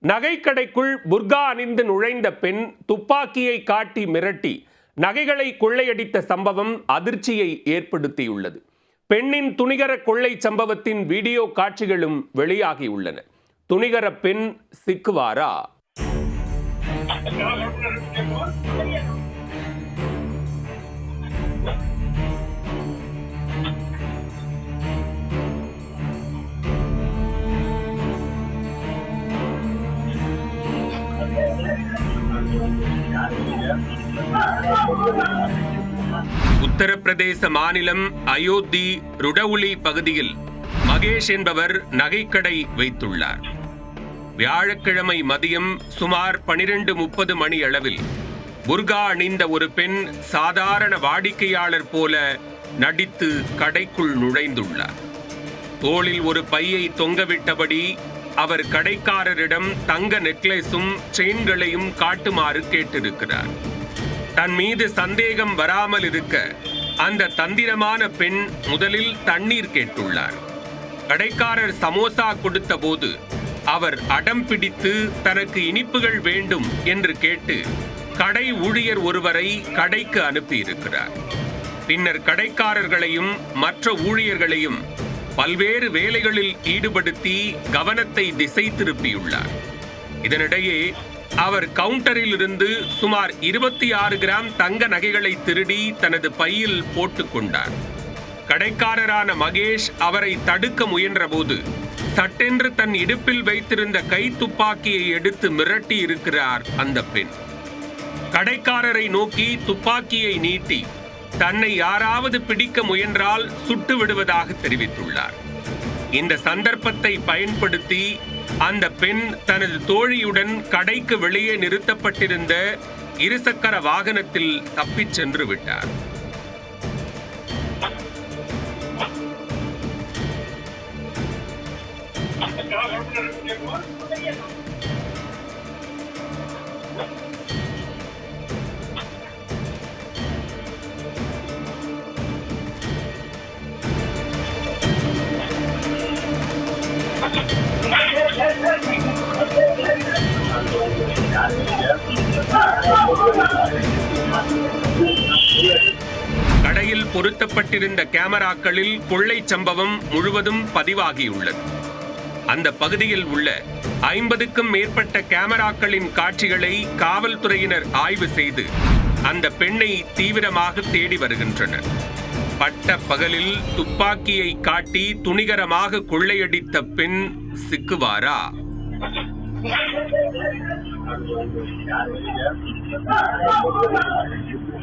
நகைக்கடைக்குள் புர்கா அணிந்து நுழைந்த பெண் துப்பாக்கியை காட்டி மிரட்டி நகைகளை கொள்ளையடித்த சம்பவம் அதிர்ச்சியை ஏற்படுத்தியுள்ளது. பெண்ணின் துணிகர கொள்ளை சம்பவத்தின் வீடியோ காட்சிகளும் வெளியாகியுள்ளன. துணிகர பெண் சிக்குவாரா? உத்தரப்பிரதேச மாநிலம் அயோத்தி ருடவுலி பகுதியில் மகேஷ் என்பவர் நகைக்கடை வைத்துள்ளார். வியாழக்கிழமை மதியம் சுமார் 12:30 மணி அளவில் புர்கா அணிந்த ஒரு பெண் சாதாரண வாடிக்கையாளர் போல நடித்து கடைக்குள் நுழைந்துள்ளார். தோளில் ஒரு பையை தொங்கவிட்டபடி அவர் கடைக்காரரிடம் தங்க நெக்லஸும் செயின்களையும் காட்டுமாறு கேட்டிருக்கிறார். தன் மீது சந்தேகம் வராமல் இருக்க அந்த தந்திரமான பெண் முதலில் தண்ணீர் கேட்டுள்ளார். கடைக்காரர் சமோசா கொடுத்த போது அவர் அடம் பிடித்து தனக்கு இனிப்புகள் வேண்டும் என்று கேட்டு கடை ஊழியர் ஒருவரை கடைக்கு அனுப்பியிருக்கிறார். பின்னர் கடைக்காரர்களையும் மற்ற ஊழியர்களையும் பல்வேறு வேலைகளில் ஈடுபடுத்தி கவனத்தை திசை திருப்பியுள்ளார். இதனிடையே அவர் கவுண்டரில் இருந்து சுமார் 26 கிராம் தங்க நகைகளை திருடி தனது பையில் போட்டுக் கொண்டார். கடைக்காரரான மகேஷ் அவரை தடுக்க முயன்றபோது சட்டென்று தன் இடுப்பில் வைத்திருந்த கை துப்பாக்கியை எடுத்து மிரட்டி இருக்கிறார் அந்த பெண். கடைக்காரரை நோக்கி துப்பாக்கியை நீட்டி தன்னை யாராவது பிடிக்க முயன்றால் சுட்டு விடுவதாக தெரிவித்துள்ளார். இந்த சந்தர்ப்பத்தை பயன்படுத்தி அந்த பெண் தனது தோழியுடன் கடைக்கு வெளியே நிறுத்தப்பட்டிருந்த இருசக்கர வாகனத்தில் தப்பிச் சென்று விட்டார். கடையில் பொருத்தப்பட்டிருந்த கேமராக்களில் கொள்ளை சம்பவம் முழுவதும் பதிவாகியுள்ளது. அந்த பகுதியில் உள்ள 50க்கும் மேற்பட்ட கேமராக்களின் காட்சிகளை காவல்துறையினர் ஆய்வு செய்து அந்த பெண்ணை தீவிரமாக தேடி வருகின்றனர். பட்ட பகலில் துப்பாக்கியை காட்டி துணிகரமாக கொள்ளையடித்த பெண் சிக்குவாரா?